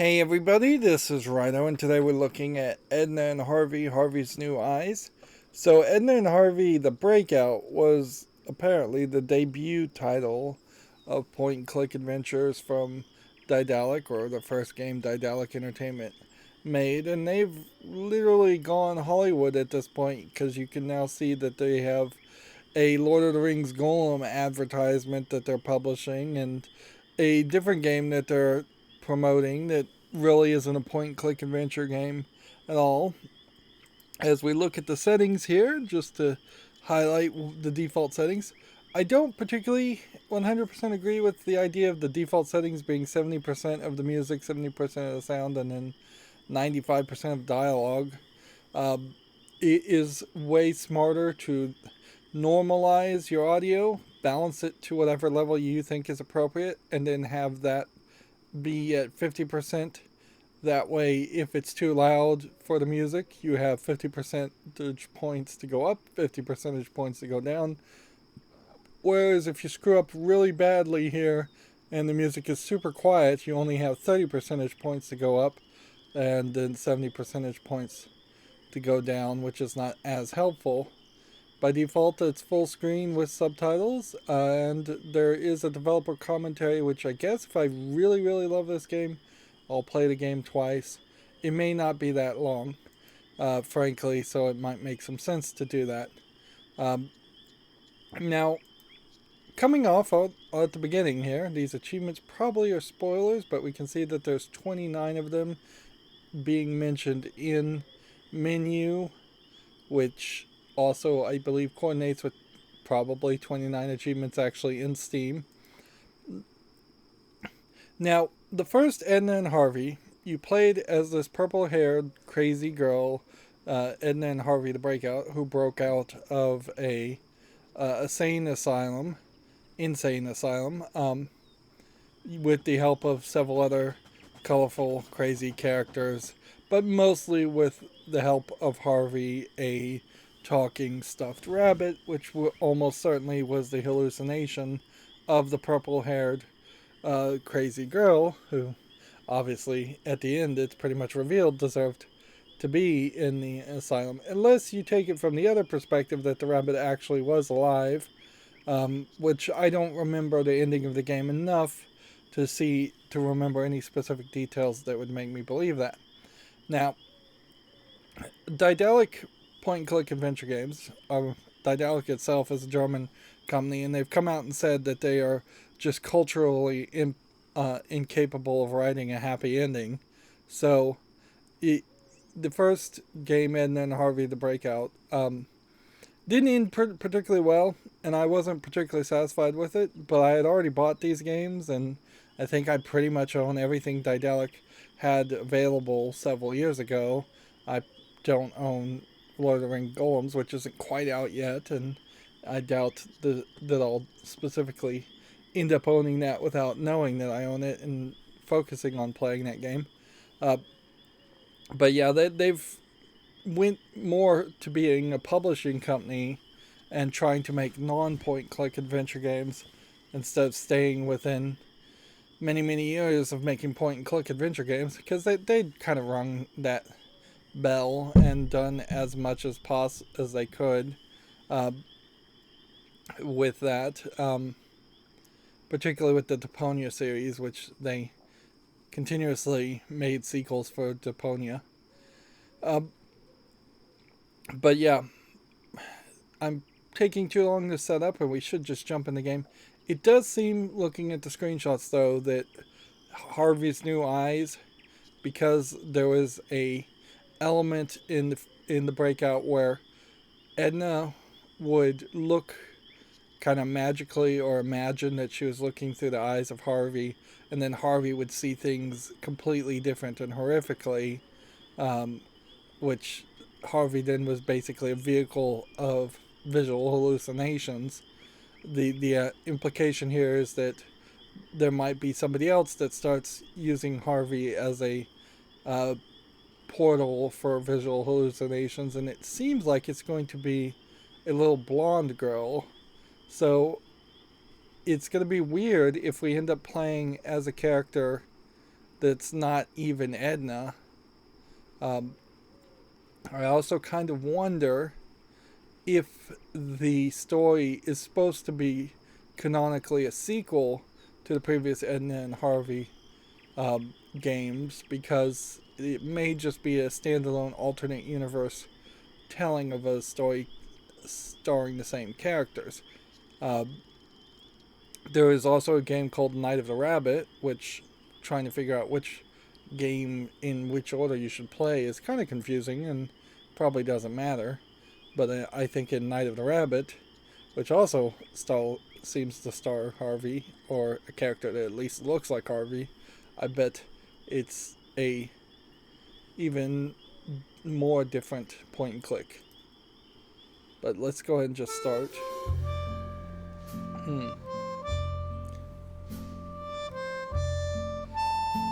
Hey everybody, this is Rydo, and today we're looking at Edna and Harvey, Harvey's New Eyes. So, Edna and Harvey, The Breakout, was apparently the debut title of point and click adventures from Daedalic, or the first game Daedalic Entertainment made, and they've literally gone Hollywood at this point because you can now see that they have a Lord of the Rings Golem advertisement that they're publishing and a different game that they're promoting that really isn't a point and click adventure game at all. As we look at the settings here, just to highlight the default settings, I don't particularly 100% agree with the idea of the default settings being 70% of the music, 70% of the sound, and then 95% of dialogue. It is way smarter to normalize your audio, balance it to whatever level you think is appropriate, and then have that be at 50%. That way, if it's too loud for the music, you have 50 percentage points to go up, 50 percentage points to go down. Whereas if you screw up really badly here and the music is super quiet, you only have 30 percentage points to go up and then 70 percentage points to go down, which is not as helpful. By default, it's full screen with subtitles, and there is a developer commentary, which I guess if I really, really love this game, I'll play the game twice. It may not be that long, frankly, so it might make some sense to do that. Um, Now, coming off at the beginning here, these achievements probably are spoilers, but we can see that there's 29 of them being mentioned in menu, which also, I believe, coordinates with probably 29 achievements actually in Steam. Now, the first Edna and Harvey, you played as this purple haired crazy girl, Edna and Harvey the Breakout, who broke out of a insane asylum, with the help of several other colorful, crazy characters, but mostly with the help of Harvey, a talking stuffed rabbit, which almost certainly was the hallucination of the purple haired crazy girl, who obviously at the end it's pretty much revealed deserved to be in the asylum. Unless you take it from the other perspective that the rabbit actually was alive, which I don't remember the ending of the game enough to remember any specific details that would make me believe that. Now, Daedalic point and click adventure games. Daedalic itself is a German company, and they've come out and said that they are just culturally incapable of writing a happy ending. So, it, the first game, Edna and Harvey the Breakout, didn't end particularly well, and I wasn't particularly satisfied with it, but I had already bought these games, and I think I pretty much own everything Daedalic had available several years ago. I don't own Lord of the Rings Golems, which isn't quite out yet, and I doubt that I'll specifically end up owning that without knowing that I own it and focusing on playing that game. Uh, but yeah, they've went more to being a publishing company and trying to make non-point click adventure games instead of staying within many years of making point and click adventure games, because they'd kind of rung that bell and done as much as they could uh, with that, particularly with the Deponia series, which they continuously made sequels for Deponia. Uh, but yeah, I'm taking too long to set up, and we should just jump in the game. It does seem, looking at the screenshots though, that Harvey's New Eyes, because there was a element in the breakout where Edna would look kind of magically or imagine that she was looking through the eyes of Harvey, and then Harvey would see things completely different and horrifically, um, which Harvey then was basically a vehicle of visual hallucinations. The implication here is that there might be somebody else that starts using Harvey as a uh, portal for visual hallucinations, and it seems like it's going to be a little blonde girl. So it's going to be weird if we end up playing as a character that's not even Edna. Um, I also kind of wonder if the story is supposed to be canonically a sequel to the previous Edna and Harvey games, because it may just be a standalone alternate universe telling of a story starring the same characters. There is also a game called Night of the Rabbit, which trying to figure out which game in which order you should play is kind of confusing and probably doesn't matter. But I think in Night of the Rabbit, which also seems to star Harvey, or a character that at least looks like Harvey, I bet it's a even more different point and click. But let's go ahead and just start.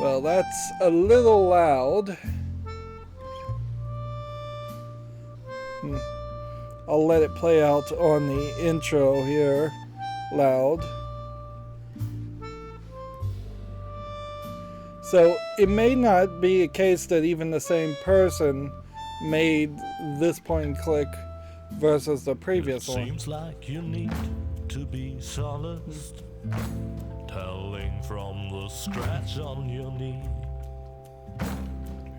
Well, that's a little loud. I'll let it play out on the intro here, loud. So it may not be a case that even the same person made this point and click versus the previous one. Seems like you need to be solaced, telling from the scratch on your knee.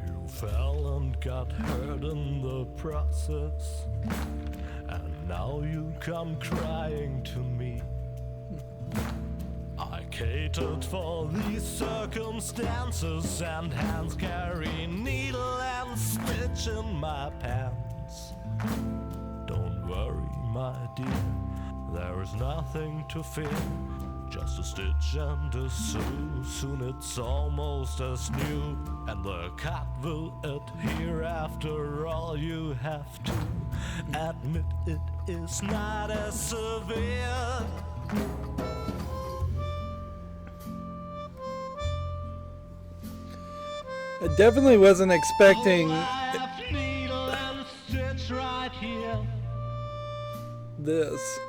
You fell and got hurt in the process, and now you come crying to me. I catered for these circumstances, and hands carry needle and stitch in my pants. Don't worry, my dear, there is nothing to fear. Just a stitch and a sew, soon it's almost as new, and the cut will adhere. After all, you have to admit it is not as severe. I definitely wasn't expecting Needle and stitch right here. this.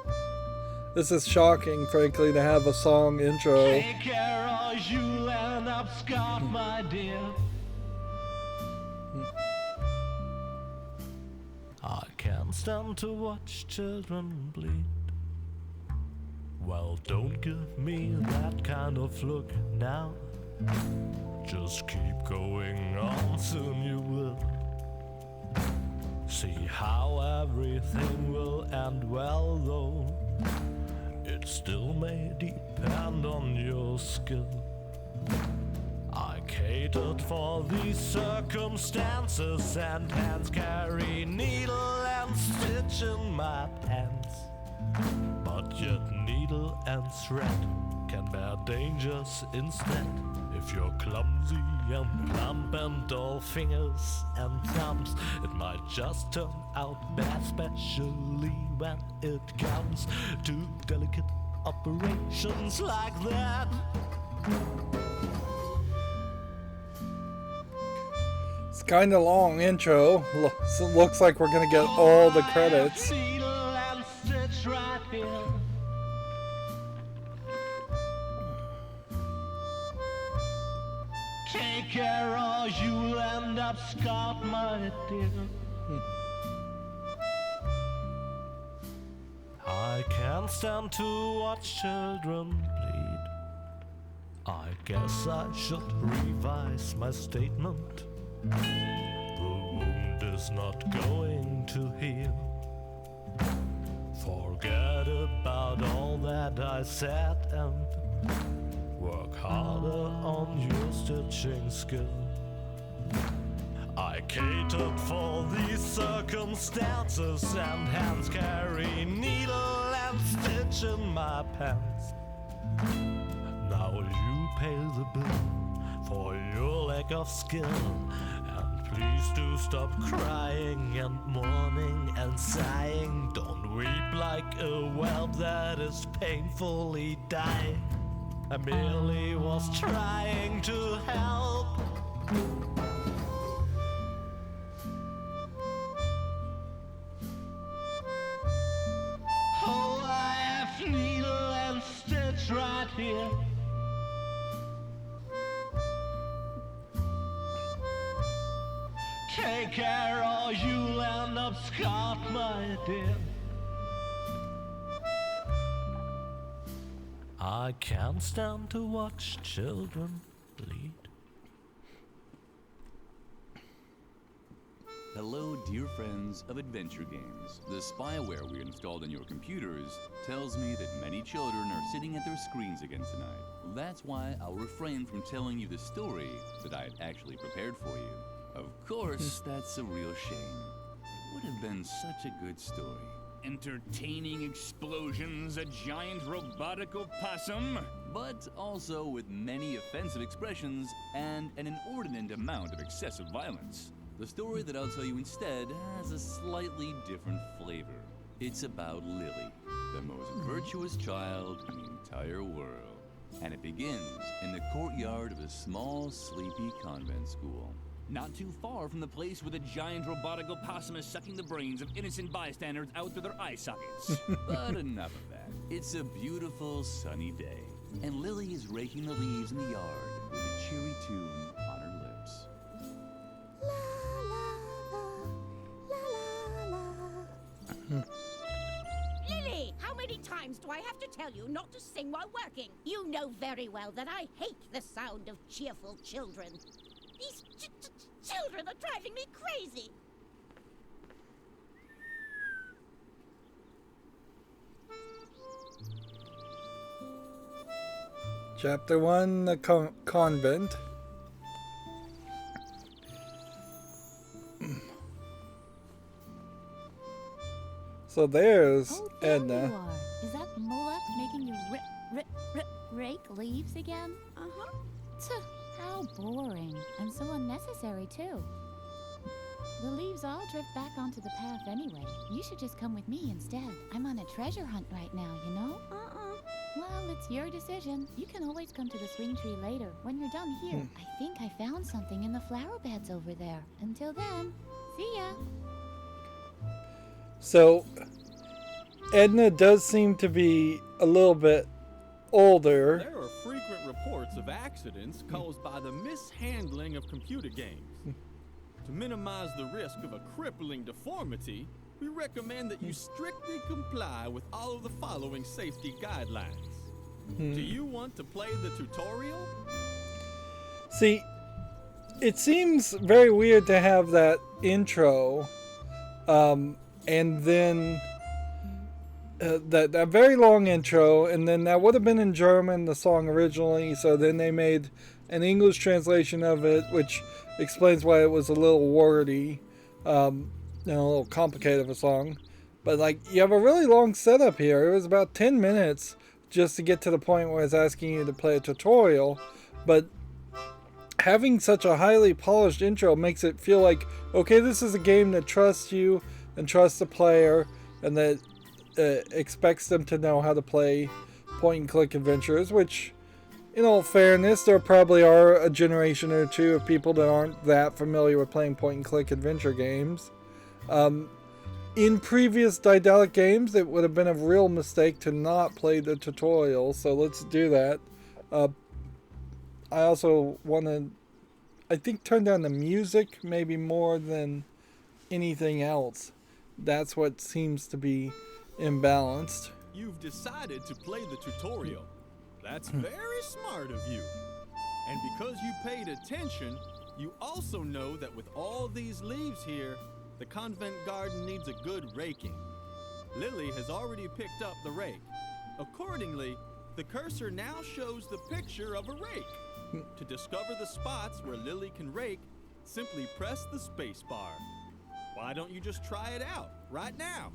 This is shocking, frankly, to have a song intro. Take care or you'll end up scarred, my dear. I can't stand to watch children bleed. Well, don't give me that kind of look now. Just keep going on, soon you will see how everything will end well, though it still may depend on your skill. I catered for these circumstances, and hands carry needle and stitch in my pants. But yet needle and thread can bear dangers instead. If you're clumsy and plump and all fingers and thumbs, it might just turn out bad, especially when it comes to delicate operations like that. It's kind of long intro. Looks like we're gonna get all the credits. Needle and stitch right here. Take care or you'll end up scarred, my dear. I can't stand to watch children bleed. I guess I should revise my statement. The wound is not going to heal. Forget about all that I said and work harder on your stitching skill. I catered for these circumstances, and hands carry needle and stitch in my pants. Now you pay the bill for your lack of skill, and please do stop crying and mourning and sighing. Don't weep like a whelp that is painfully dying. I merely was trying to help. Oh, I have needle and stitch right here. take care or you'll end up scarred, my dear. I can't stand to watch children bleed. Hello, dear friends of adventure games. The spyware we installed on your computers tells me that many children are sitting at their screens again tonight. That's why I'll refrain from telling you the story that I had actually prepared for you. Of course, that's a real shame. It would have been such a good story. Entertaining explosions, a giant robotic opossum, but also with many offensive expressions and an inordinate amount of excessive violence. The story that I'll tell you instead has a slightly different flavor. It's about Lilli, the most virtuous child in the entire world. And it begins in the courtyard of a small, sleepy convent school. Not too far from the place where the giant robotic opossum is sucking the brains of innocent bystanders out through their eye sockets. But enough of that. It's a beautiful, sunny day, and Lilli is raking the leaves in the yard with a cheery tune on her lips. Lilli, how many times do I have to tell you not to sing while working? You know very well that I hate the sound of cheerful children. These children are driving me crazy. Chapter 1, the convent. So there's there Edna. you are. Is that Moloch making you rake leaves again? Uh-huh. Tuh, how boring. And so unnecessary, too. The leaves all drift back onto the path anyway. You should just come with me instead. I'm on a treasure hunt right now, you know? Well, it's your decision. You can always come to the swing tree later. When you're done here, I think I found something in the flower beds over there. Until then, see ya. So Edna does seem to be a little bit older. There are frequent reports of accidents caused by the mishandling of computer games. To minimize the risk of a crippling deformity, we recommend that you strictly comply with all of the following safety guidelines. Do you want to play the tutorial? See, it seems very weird to have that intro, and then that very long intro, and then that would have been in German, the song originally, so then they made an English translation of it, which explains why it was a little wordy, a little complicated of a song. But like, you have a really long setup here. It was about 10 minutes just to get to the point where it's asking you to play a tutorial, but having such a highly polished intro makes it feel like, okay, this is a game that trusts you and trusts the player, and that expects them to know how to play point-and-click adventures, which, in all fairness, there probably are a generation or two of people that aren't that familiar with playing point-and-click adventure games. In previous Daedalic games, it would have been a real mistake to not play the tutorial, so let's do that. I also want to, I think, turn down the music maybe more than anything else. That's what seems to be imbalanced. You've decided to play the tutorial. That's very smart of you. And because you paid attention, you also know that with all these leaves here, the convent garden needs a good raking. Lilli has already picked up the rake. Accordingly, the cursor now shows the picture of a rake. To discover the spots where Lilli can rake, simply press the space bar. Why don't you just try it out right now?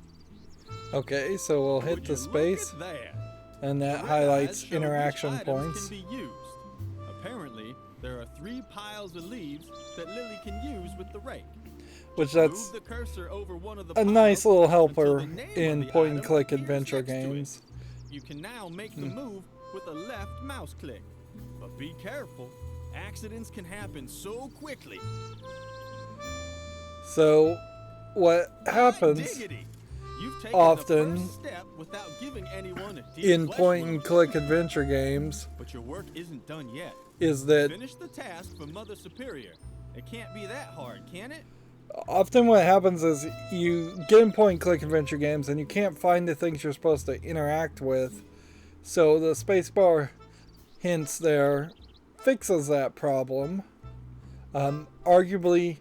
Okay, so we'll hit the space, Look at that. and that The highlights red eyes show interaction which items points. Can be used. Apparently, there are 3 piles of leaves that Lilli can use with the rake. Which that's Move the cursor over one of the a piles nice little until helper the name in of the point-and-click item appears adventure next to it. games. You can now make the move with a left mouse click. But be careful, accidents can happen so quickly. So, what happens Diggity. You've taken often the first step without giving anyone a deep in flesh point-and-click wound. adventure games But your work isn't done yet. is that Finish the task for Mother Superior. It can't be that hard, can it? Often what happens is you get in point and click adventure games and you can't find the things you're supposed to interact with. So the spacebar hints there fixes that problem. Arguably,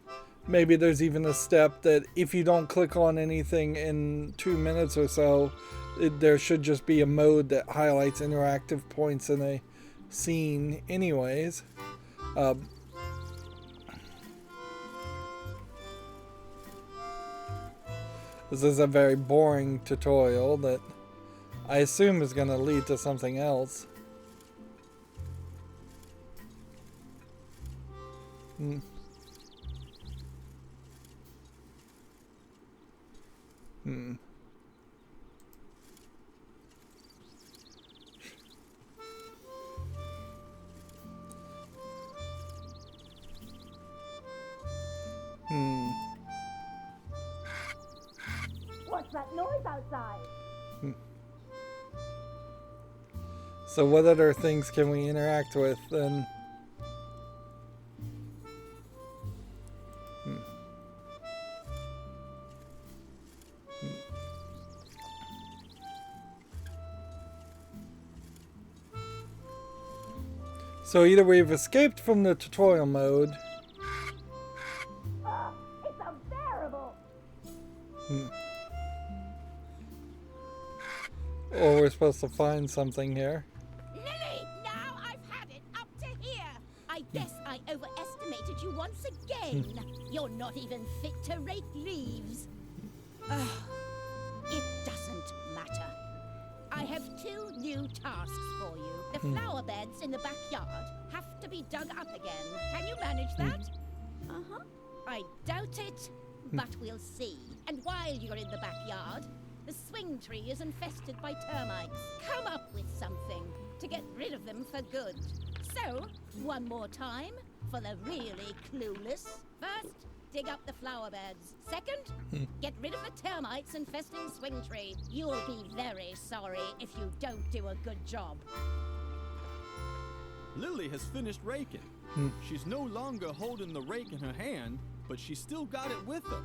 maybe there's even a step that if you don't click on anything in 2 minutes or so, there should just be a mode that highlights interactive points in a scene anyways. This is a very boring tutorial that I assume is going to lead to something else. Hmm. Hmm. Hmm. What's that noise outside? So what other things can we interact with then? So either we've escaped from the tutorial mode, It's unbearable. or we're supposed to find something here. Lilli, now I've had it up to here. I guess I overestimated you once again. You're not even fit to rake leaves. It doesn't matter. I have 2 new tasks for you. The flower beds in the backyard have to be dug up again. Can you manage that? Uh-huh. I doubt it, but we'll see. And while you're in the backyard, the swing tree is infested by termites. Come up with something to get rid of them for good. So, one more time, for the really clueless. First, dig up the flower beds. Second, get rid of the termites infesting swing tree. You'll be very sorry if you don't do a good job. Lilli has finished raking. She's no longer holding the rake in her hand, but she's still got it with her.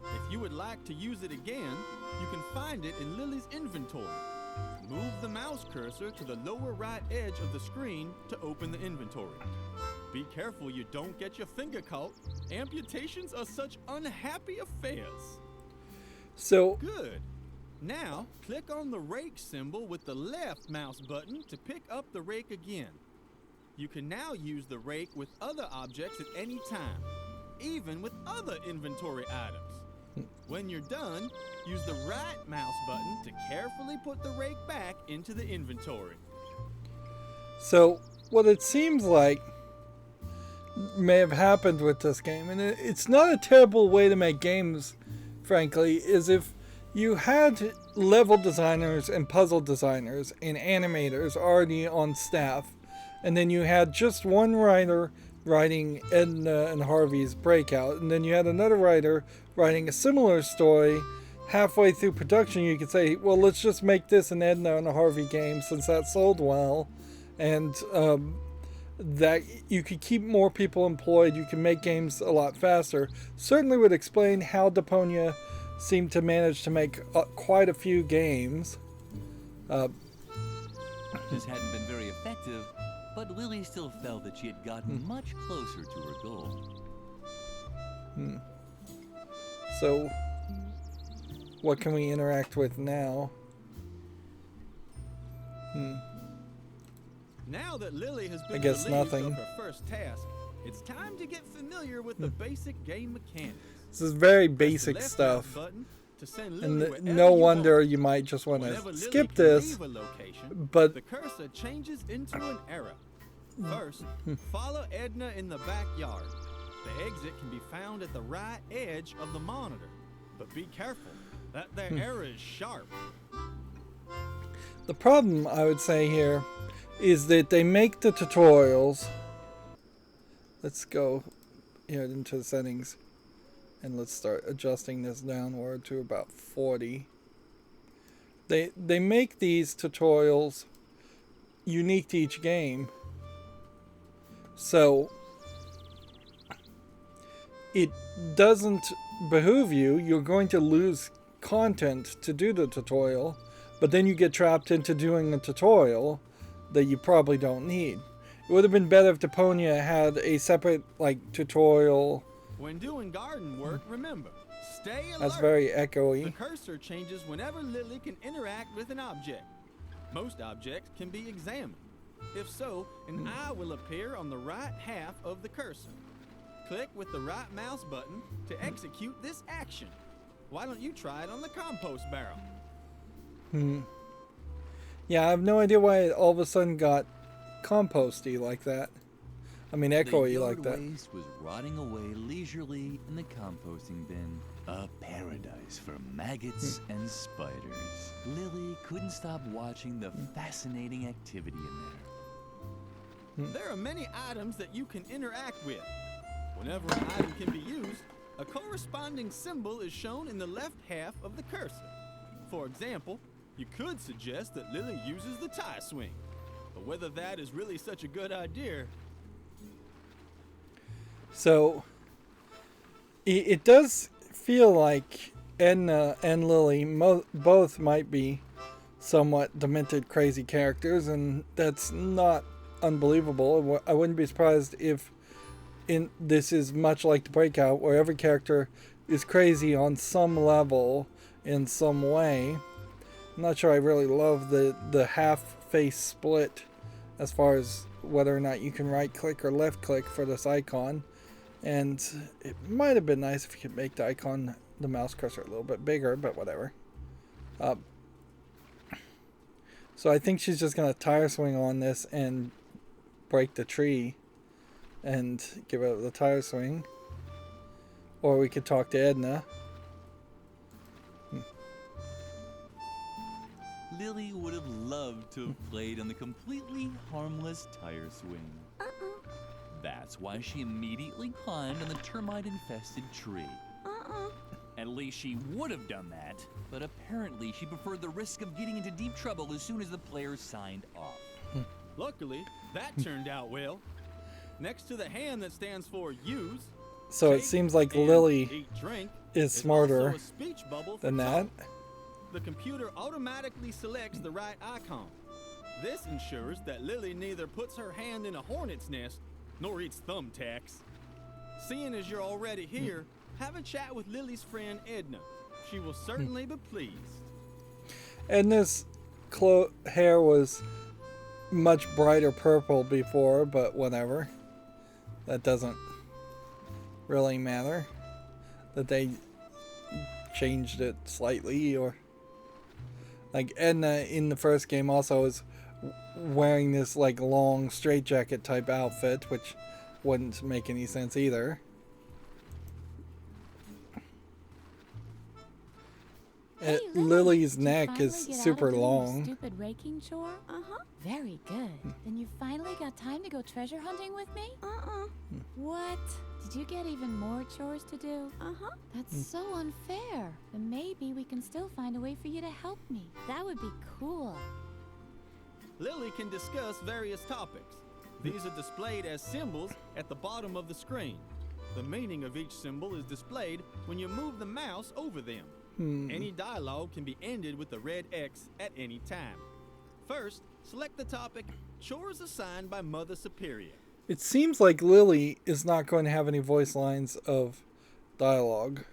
If you would like to use it again, you can find it in Lilli's inventory. Move the mouse cursor to the lower right edge of the screen to open the inventory. Be careful you don't get your finger caught. Amputations are such unhappy affairs. So Good. Now, click on the rake symbol with the left mouse button to pick up the rake again. You can now use the rake with other objects at any time, even with other inventory items. When you're done, use the right mouse button to carefully put the rake back into the inventory. So, what it seems like may have happened with this game, and it's not a terrible way to make games, frankly, is if you had level designers and puzzle designers and animators already on staff, and then you had just one writer writing Edna and Harvey's Breakout, and then you had another writer writing a similar story. Halfway through production, you could say, well, let's just make this an Edna and Harvey game since that sold well, and that you could keep more people employed, you can make games a lot faster. Certainly would explain how Deponia seemed to manage to make quite a few games. This hadn't been very effective, but Lilli still felt that she had gotten much closer to her goal. So, what can we interact with now? Now that Lilli has been I guess relieved nothing. of her first task, it's time to get familiar with the basic game mechanics. This is very Press the basic left stuff. mouse button to send And Lilli wherever no you wonder want. you might just want Whenever to Lilli skip can this, leave a location, but the cursor changes into an arrow. First, follow Edna in the backyard. The exit can be found at the right edge of the monitor. But be careful, that there arrow is sharp. the problem I would say here is that they make the tutorials. Let's go here into the settings and let's start adjusting this downward to about 40. They make these tutorials unique to each game. So it doesn't behoove you, you're going to lose content to do the tutorial, but then you get trapped into doing a tutorial that you probably don't need. It would have been better if Deponia had a separate, like, tutorial. When doing garden work, remember, stay alert. That's very The echoey. cursor changes whenever Lilli can interact with an object. Most objects can be examined. If so, an eye will appear on the right half of the cursor. Click with the right mouse button to execute this action. Why don't you try it on the compost barrel? Yeah, I have no idea why it all of a sudden got composty like that. I mean, The echoey yard like that. waste was rotting away leisurely in the composting bin. A paradise for maggots and spiders. Lilli couldn't stop watching the fascinating activity in there. There are many items that you can interact with. Whenever an item can be used, a corresponding symbol is shown in the left half of the cursor. For example, you could suggest that Lilli uses the tie swing. But whether that is really such a good idea. So, it does feel like Edna and Lilli both might be somewhat demented, crazy characters, and that's not unbelievable. I wouldn't be surprised if this is much like the Breakout, where every character is crazy on some level in some way. I'm not sure I really love the half-face split as far as whether or not you can right-click or left-click for this icon. And it might have been nice if you could make the icon, the mouse cursor, a little bit bigger, but whatever. So I think she's just going to tire swing on this and break the tree and give it the tire swing. Or we could talk to Edna. Lilli would have loved to have played on the completely harmless tire swing. That's why she immediately climbed on the termite-infested tree. At least she would have done that, but apparently she preferred the risk of getting into deep trouble as soon as the players signed off. Luckily, that turned out well. Next to the hand that stands for use, So it take, seems like and Lilli eat, drink, is also smarter a speech bubble for than that. talk. The computer automatically selects the right icon. This ensures that Lilli neither puts her hand in a hornet's nest nor eats thumbtacks. Seeing as you're already here, have a chat with Lilli's friend Edna. She will certainly be pleased. Edna's hair was much brighter purple before, but whatever. That doesn't really matter. That they changed it slightly, or like Edna in the first game also was wearing this like long straitjacket type outfit, which wouldn't make any sense either. Hey, Lilli's did you neck finally is get out of super doing your long. Stupid raking chore? Very good. Then you finally got time to go treasure hunting with me? What? Did you get even more chores to do? That's so unfair. But maybe we can still find a way for you to help me. That would be cool. Lilli can discuss various topics. These are displayed as symbols at the bottom of the screen. The meaning of each symbol is displayed when you move the mouse over them. Any dialogue can be ended with the red X at any time. First, select the topic, Chores Assigned by Mother Superior. It seems like Lilli is not going to have any voice lines of dialogue.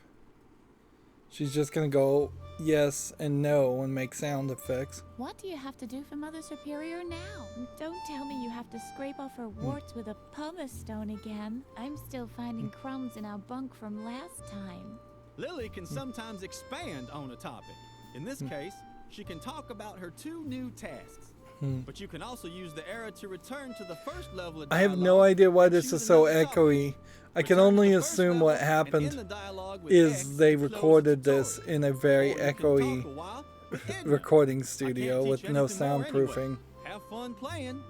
She's just going to go yes and no and make sound effects. What do you have to do for Mother Superior now? Don't tell me you have to scrape off her warts with a pumice stone again. I'm still finding crumbs in our bunk from last time. Lilli can sometimes expand on a topic. In this case, she can talk about her 2 new tasks. But you can also use the arrow to return to the first level of dialogue. I have no idea why and this choose is so another topic. echoey. I can Return to only the first assume level what and happened end the dialogue with is X they to close the recorded this tutorial. in a very Or you can talk echoey a while with Edna. recording I can't studio teach with no anything more anyway. soundproofing. Have fun playing.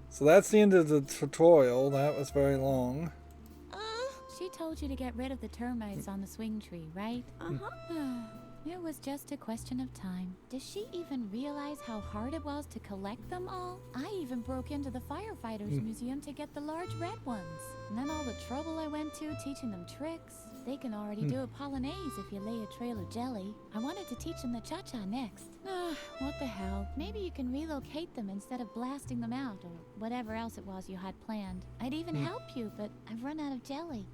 So that's the end of the tutorial. That was very long. She told you to get rid of the termites on the swing tree, right? It was just a question of time. Does she even realize how hard it was to collect them all? I even broke into the firefighters museum to get the large red ones. And then all the trouble I went to teaching them tricks. They can already do a polonaise if you lay a trail of jelly. I wanted to teach them the cha-cha next. What the hell. Maybe you can relocate them instead of blasting them out or whatever else it was you had planned. I'd even help you, but I've run out of jelly.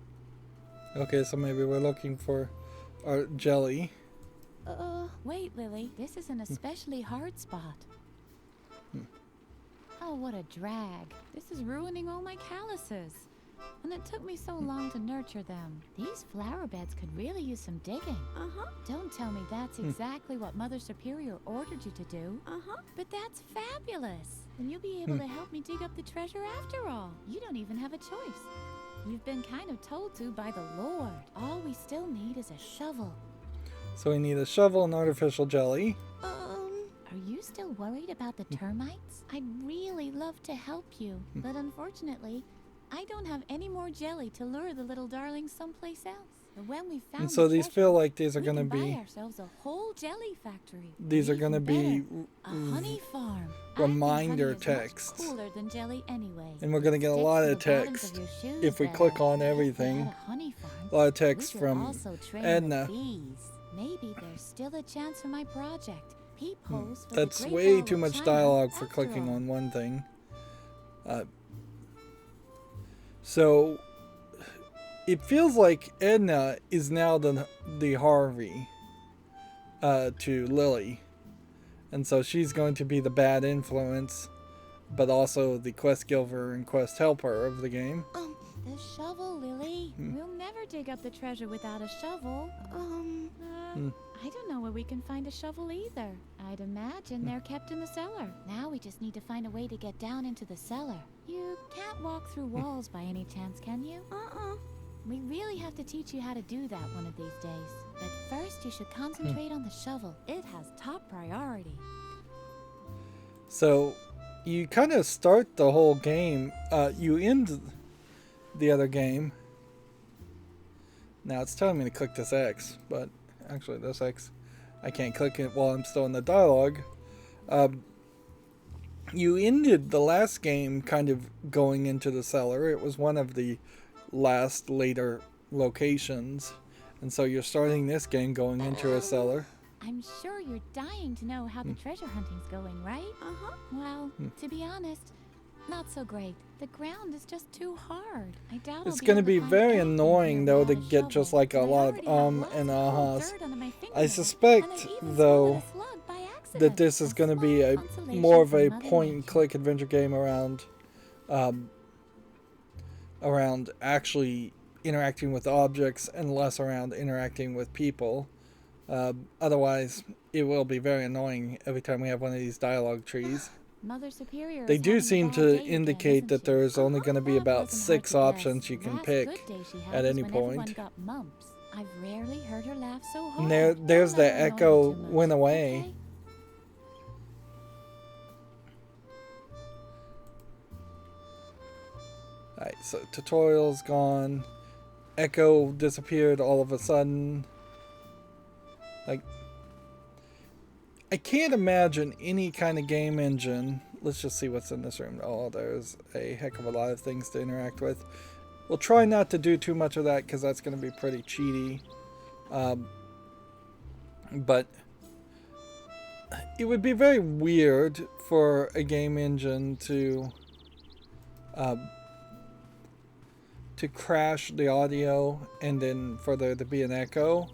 Okay, so maybe we're looking for our jelly. Wait, Lilli. This is an especially hard spot. Oh, what a drag. This is ruining all my calluses. And it took me so long to nurture them. These flower beds could really use some digging. Don't tell me that's exactly what Mother Superior ordered you to do. But that's fabulous. Then you'll be able to help me dig up the treasure after all. You don't even have a choice. You've been kind of told to by the Lord. All we still need is a shovel. So we need a shovel and artificial jelly. Are you still worried about the termites? I'd really love to help you, but unfortunately, I don't have any more jelly to lure the little darlings someplace else. But when we found And so the these treasure, feel like these are we going to can buy be... ourselves a whole jelly factory. These are going to be a honey farm. reminder I think honey is texts. much cooler than jelly anyway. And we're going to get a Sticks lot to of the bottoms text of your shoes if we better. click on If we everything. had a honey farm, A lot of we text could from also train Edna. the bees. Maybe there's still a chance for my project. Peepholes for That's the Great way Wall too of much China, dialogue for after clicking all. on one thing. So it feels like Edna is now the Harvey to Lilli. And so she's going to be the bad influence, but also the quest giver and quest helper of the game. The shovel, Lilli. We'll never dig up the treasure without a shovel. I don't know where we can find a shovel either. I'd imagine they're kept in the cellar. Now we just need to find a way to get down into the cellar. You can't walk through walls by any chance, can you? We really have to teach you how to do that one of these days. But first, you should concentrate on the shovel. It has top priority. So you kind of start the whole game. You end the other game. Now it's telling me to click this X, but actually this X, I can't click it while I'm still in the dialogue. You ended the last game kind of going into the cellar. It was one of the last later locations. And so you're starting this game going into a cellar. I'm sure you're dying to know how the treasure hunting's going, right? Well, to be honest, not so great. The ground is just too hard. I doubt It's I'll going to able be find very anything annoying here though to without a get just shovel. like a And I lot already of have lots and of cool ahas. dirt under my I fingernails, suspect and I even though swallowed a slug by accident. that this is going to be a consolation more of from a Mother point and Nature. click adventure game around actually interacting with objects and less around interacting with people. Otherwise, it will be very annoying every time we have one of these dialogue trees. Mother Superior They is do having a seem bad to day again, indicate isn't that she? there is only going to be That about wasn't hard 6 to guess. options you can Last pick good day she had at was any when everyone point. got mumps. I've rarely heard her laugh so hard. And there's Don't the let her annoy echo you too much, went away. okay? Alright, so tutorial's gone. Echo disappeared all of a sudden. Like, I can't imagine any kind of game engine. Let's just see what's in this room. Oh, there's a heck of a lot of things to interact with. We'll try not to do too much of that because that's going to be pretty cheaty. But it would be very weird for a game engine to crash the audio and then for there to be an echo.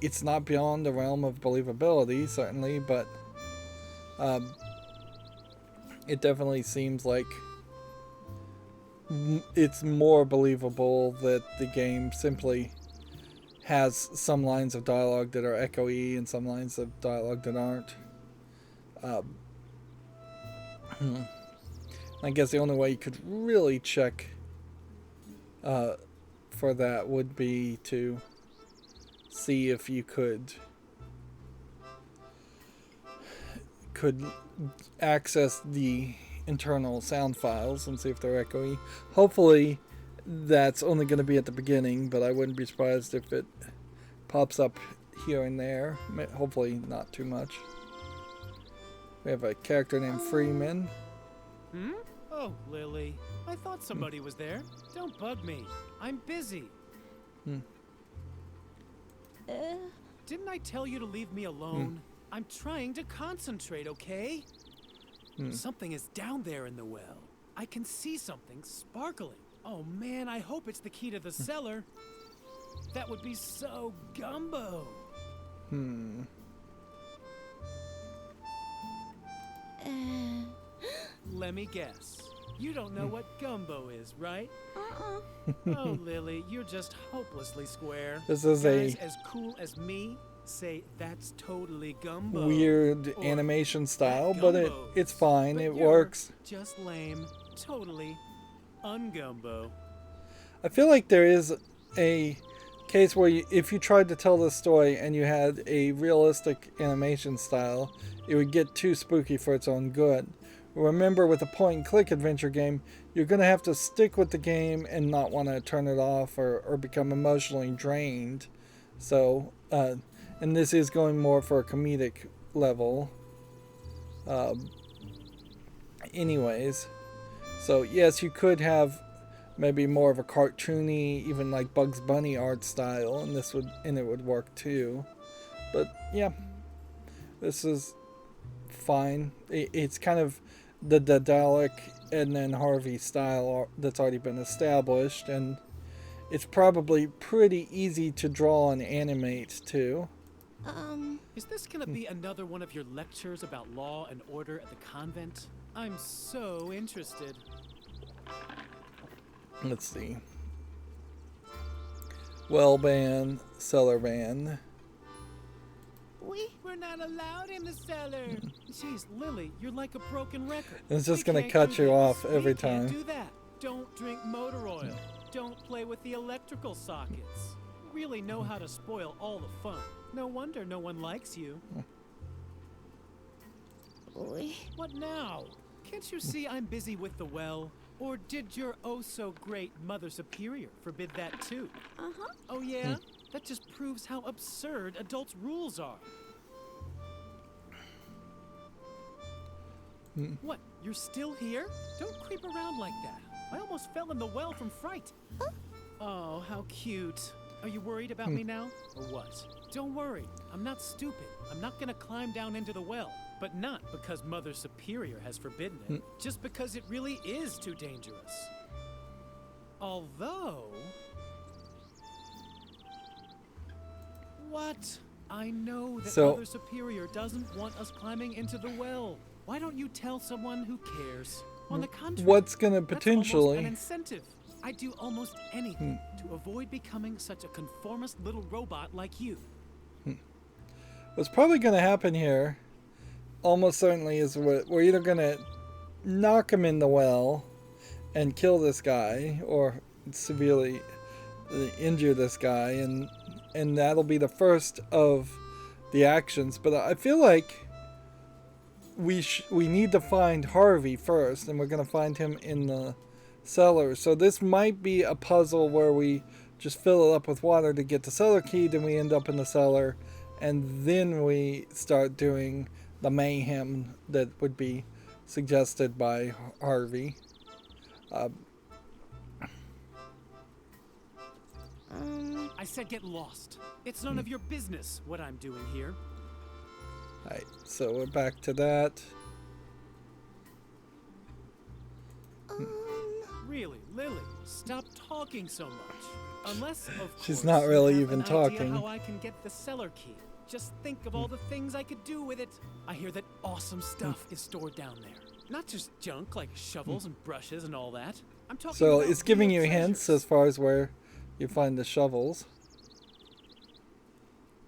It's not beyond the realm of believability, certainly, but it definitely seems like it's more believable that the game simply has some lines of dialogue that are echoey and some lines of dialogue that aren't. I guess the only way you could really check for that would be to see if you could access the internal sound files and see if they're echoey. Hopefully that's only going to be at the beginning, but I wouldn't be surprised if it pops up here and there. Hopefully not too much. We have a character named Freeman. Hmm? Oh, Lilli. I thought somebody was there. Don't bug me. I'm busy. Didn't I tell you to leave me alone? I'm trying to concentrate, okay? Something is down there in the well. I can see something sparkling. Oh man, I hope it's the key to the cellar. That would be so gumbo. Let me guess. You don't know what gumbo is, right? Oh, Lilli, you're just hopelessly square. This is Guys a as cool as me say that's totally gumbo. weird Or animation style, that but gumbo. it's fine. But It you're works. Just lame. Totally ungumbo. I feel like there is a case where if you tried to tell this story and you had a realistic animation style, it would get too spooky for its own good. Remember, with a point-and-click adventure game, you're going to have to stick with the game and not want to turn it off or become emotionally drained. So, and this is going more for a comedic level. Anyways, so yes, you could have maybe more of a cartoony, even like Bugs Bunny art style, and it would work too. But yeah, this is fine. It's kind of the Daedalic Edna and Harvey style that's already been established, and it's probably pretty easy to draw and animate too. Is this gonna be another one of your lectures about law and order at the convent? I'm so interested. Let's see. Well ban, cellar ban. We're not allowed in the cellar. Jeez, Lilli, you're like a broken record. It's just We gonna can't cut do you this. off every We can't time. do that. Don't drink motor oil. Don't play with the electrical sockets. Really know how to spoil all the fun. No wonder no one likes you. What now? Can't you see I'm busy with the well? Or did your oh-so-great Mother Superior forbid that too? Oh yeah? That just proves how absurd adults' rules are. What? You're still here? Don't creep around like that. I almost fell in the well from fright. Oh, how cute. Are you worried about me now? Or what? Don't worry. I'm not stupid. I'm not gonna climb down into the well. But not because Mother Superior has forbidden it. Just because it really is too dangerous. Although... What? I know that So- Mother Superior doesn't want us climbing into the well. Why don't you tell someone who cares? On the contrary, What's gonna that's almost potentially an incentive. I'd do almost anything to avoid becoming such a conformist little robot like you. What's probably gonna happen here, almost certainly, is we're either gonna knock him in the well and kill this guy, or severely injure this guy, and that'll be the first of the actions. But I feel like we need to find Harvey first, and we're gonna find him in the cellar. So this might be a puzzle where we just fill it up with water to get the cellar key, then we end up in the cellar, and then we start doing the mayhem that would be suggested by Harvey. I said get lost. It's none of your business what I'm doing here. Alright, so we're back to that. Really, Lilli, stop talking so much. Unless, of course, She's not really you have even an talking. idea how I can get the cellar key. Just think of all the things I could do with it. I hear that awesome stuff is stored down there. Not just junk like shovels and brushes and all that. I'm talking So about it's giving real you hints treasures. as far as where you find the shovels.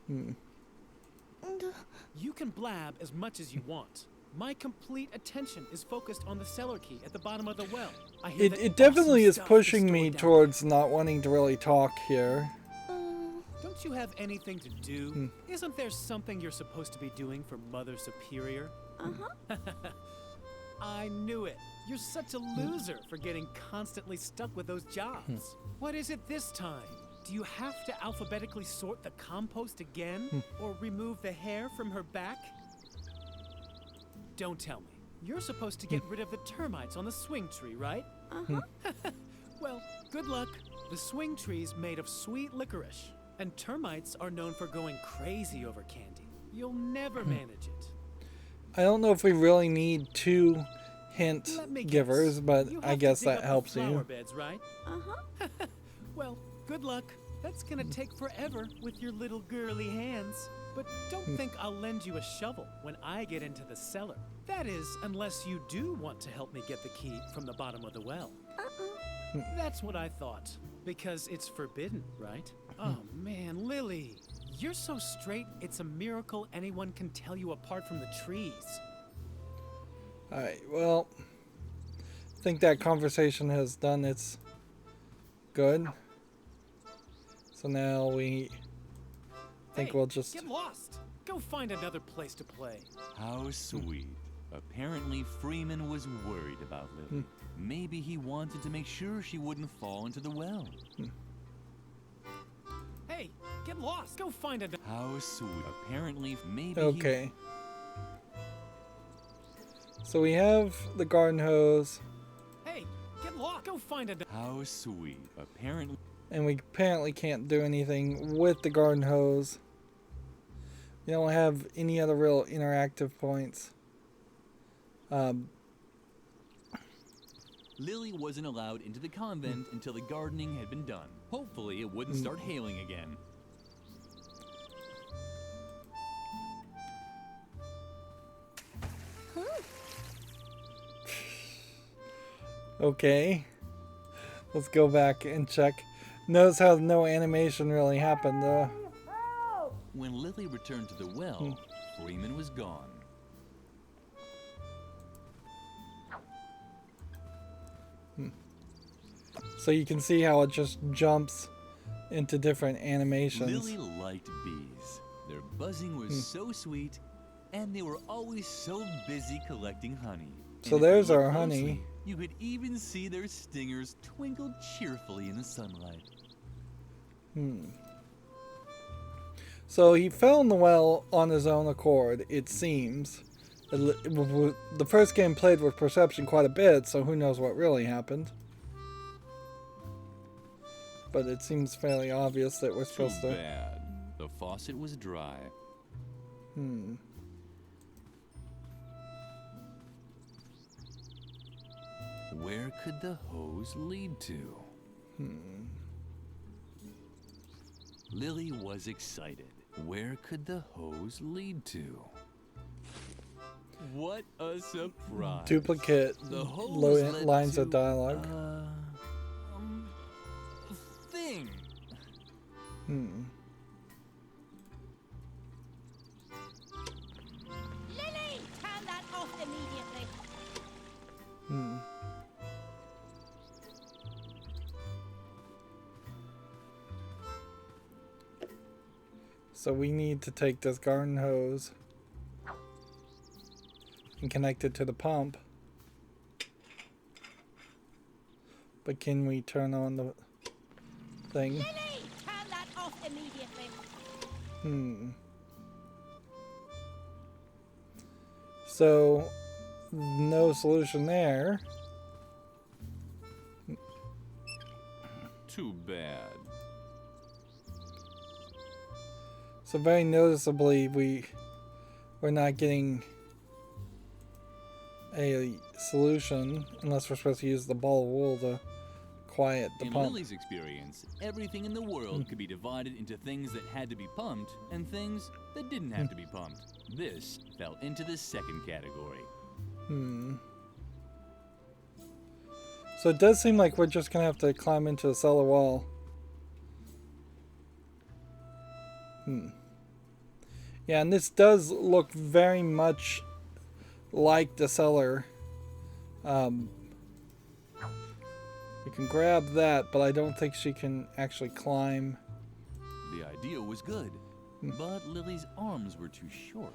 You can blab as much as you want. My complete attention is focused on the cellar key at the bottom of the well. I hear that It definitely awesome is stuff pushing stored me down towards not wanting to really talk here. there. Don't you have anything to do? Isn't there something you're supposed to be doing for Mother Superior? I knew it. You're such a loser for getting constantly stuck with those jobs. What is it this time? Do you have to alphabetically sort the compost again? Or remove the hair from her back? Don't tell me. You're supposed to get rid of the termites on the swing tree, right? Uh-huh. Well, good luck. The swing tree's made of sweet licorice, and termites are known for going crazy over candy. You'll never manage it. I don't know if we really need 2 hint Let me givers, guess. but You I have to guess dig that up the helps flower you. beds, right? Uh-huh. Well, good luck. That's gonna take forever with your little girly hands. But don't think I'll lend you a shovel when I get into the cellar. That is, unless you do want to help me get the key from the bottom of the well. That's what I thought. Because it's forbidden, right? Oh man, Lilli. You're so straight, it's a miracle anyone can tell you apart from the trees. Alright, well, I think that conversation has done its good. So now we think Hey, we'll just... get lost. Go find another place to play. How sweet. Apparently, Freeman was worried about Lilli. Maybe he wanted to make sure she wouldn't fall into the well. Hey, get lost. Go find another. How sweet. Apparently, maybe Okay. So we have the garden hose, Hey, get lost. Go find another. How sweet. Apparently, and we apparently can't do anything with the garden hose. We don't have any other real interactive points. Lilli wasn't allowed into the convent until the gardening had been done. Hopefully, it wouldn't start hailing again. Okay. Let's go back and check. Notice how no animation really happened though. When Lilli returned to the well, Freeman was gone. So you can see how it just jumps into different animations. Lilli liked bees. Their buzzing was so sweet, and they were always so busy collecting honey. So And if you there's looked our closely, honey. You could even see their stingers twinkle cheerfully in the sunlight. So he fell in the well on his own accord, it seems. The first game played with perception quite a bit, so who knows what really happened. But it seems fairly obvious that we're Too supposed to... bad. The faucet was dry. Where could the hose lead to? Lilli was excited. Where could the hose lead to? What a surprise. Duplicate The hose led lines to, of dialogue. Thing. Lilli, turn that off immediately. So we need to take this garden hose and connect it to the pump. But can we turn on the thing? Lilli, turn that off immediately. So no solution there. Too bad. So very noticeably we're not getting a solution unless we're supposed to use the ball of wool to quiet the In pump. Lilli's experience, everything in the world could be divided into things that had to be pumped and things that didn't have to be pumped. This fell into the second category. So it does seem like we're just gonna have to climb into the cellar wall. Yeah, and this does look very much like the cellar. We can grab that, but I don't think she can actually climb. The idea was good, but Lilli's arms were too short.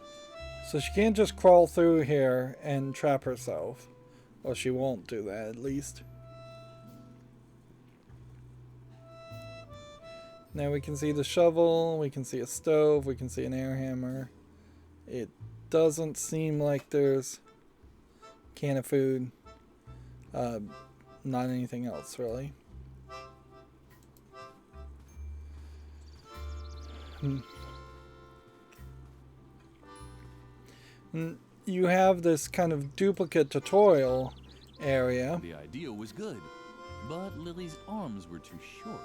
So she can't just crawl through here and trap herself. Well, she won't do that, at least. Now we can see the shovel, we can see a stove, we can see an air hammer. It doesn't seem like there's a can of food. Not anything else, really. You have this kind of duplicate tutorial area. The idea was good, but Lilli's arms were too short.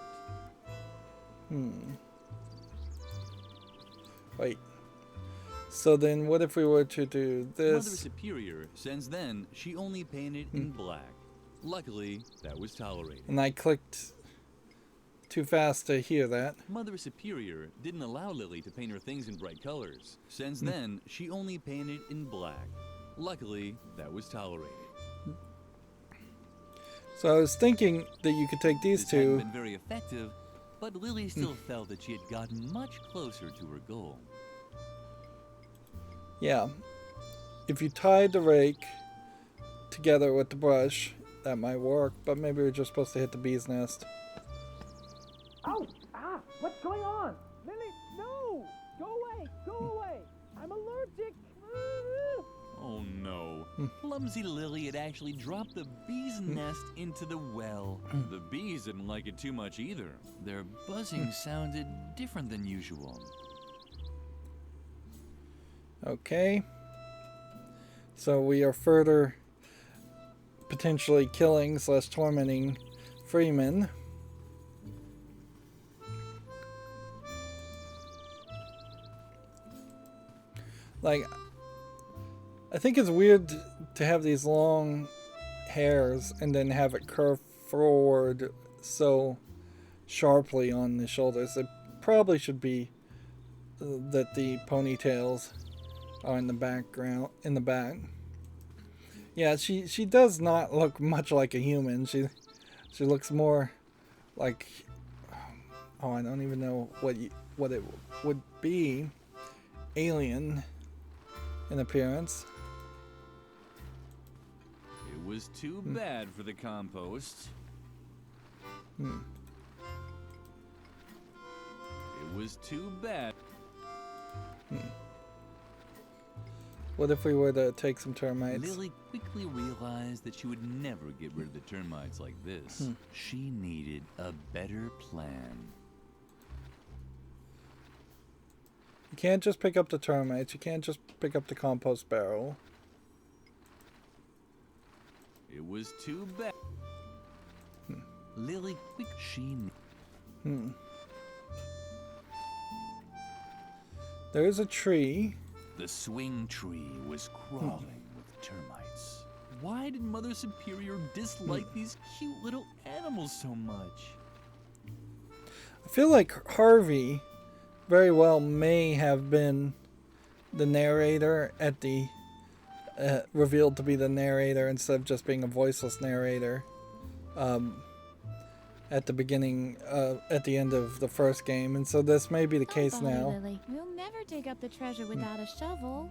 Wait. So then what if we were to do this? Mother Superior, since then, she only painted in black. Luckily, that was tolerated. And I clicked too fast to hear that. Mother Superior didn't allow Lilli to paint her things in bright colors. Since then, she only painted in black. Luckily, that was tolerated. So I was thinking that you could take these This hadn't two. been very effective, but Lilli still felt that she had gotten much closer to her goal. Yeah. If you tied the rake together with the brush, that might work, but maybe we're just supposed to hit the bee's nest. Ow! Ah! What's going on? Lilli, no! Go away! Go away! I'm allergic! Oh no. Clumsy Lilli had actually dropped the bee's nest into the well. The bees didn't like it too much either. Their buzzing sounded different than usual. Okay. So we are further potentially killing / tormenting Freeman. Like, I think it's weird to have these long hairs and then have it curve forward so sharply on the shoulders. It probably should be that the ponytails are in the background, in the back. Yeah, she does not look much like a human. She looks more like, oh, I don't even know what it would be. Alien in appearance. It was too bad for the compost. It was too bad. What if we were to take some termites? Lilli quickly realized that she would never get rid of the termites like this. She needed a better plan. You can't just pick up the termites. You can't just pick up the compost barrel. It was too bad. Lilli quick There's a tree. The swing tree was crawling with termites. Why did Mother Superior dislike these cute little animals so much? I feel like Harvey very well may have been the narrator at the revealed to be the narrator instead of just being a voiceless narrator at the beginning, at the end of the first game, and so this may be the case Don't bother, now. Lilli. We'll never dig up the treasure without a shovel.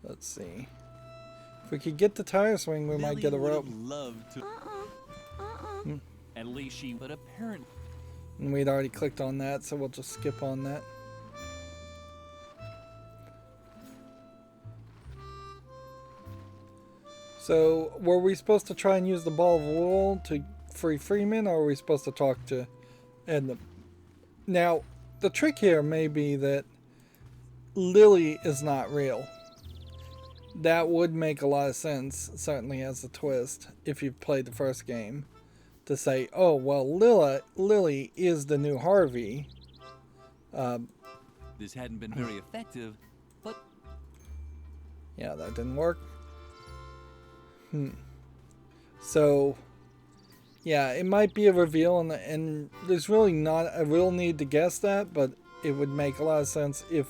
Let's see. If we could get the tire swing, we might Lilli get a would rope. have loved to. At least she, but apparently. And we'd already clicked on that, so we'll just skip on that. So, were we supposed to try and use the ball of wool to free Freeman, or were we supposed to talk to Edna? Now, the trick here may be that Lilli is not real. That would make a lot of sense, certainly as a twist, if you've played the first game. To say, oh, well, Lilli is the new Harvey. This hadn't been very effective, but Yeah, that didn't work. So, yeah, it might be a reveal, and there's really not a real need to guess that, but it would make a lot of sense if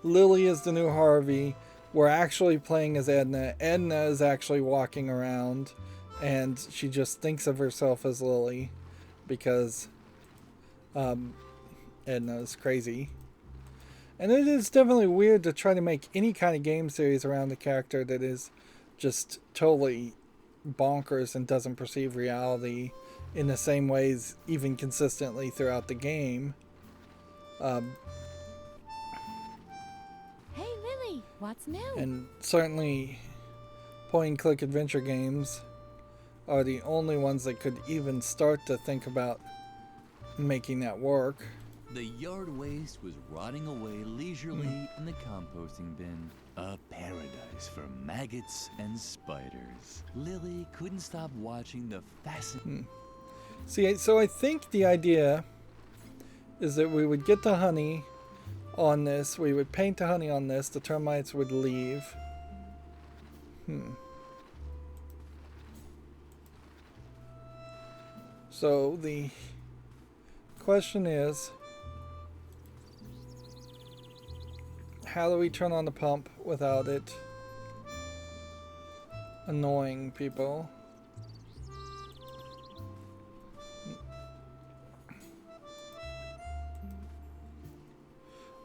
Lilli is the new Harvey. We're actually playing as Edna. Edna is actually walking around, and she just thinks of herself as Lilli because Edna is crazy. And it is definitely weird to try to make any kind of game series around a character that is just totally bonkers and doesn't perceive reality in the same ways, even consistently throughout the game. Hey, Lilli, what's new? And certainly, point-and-click adventure games are the only ones that could even start to think about making that work. The yard waste was rotting away leisurely in the composting bin. A paradise for maggots and spiders. Lilli couldn't stop watching the fascinating... See, so I think the idea is that we would get the honey on this, we would paint the honey on this, the termites would leave. So the question is, how do we turn on the pump without it annoying people?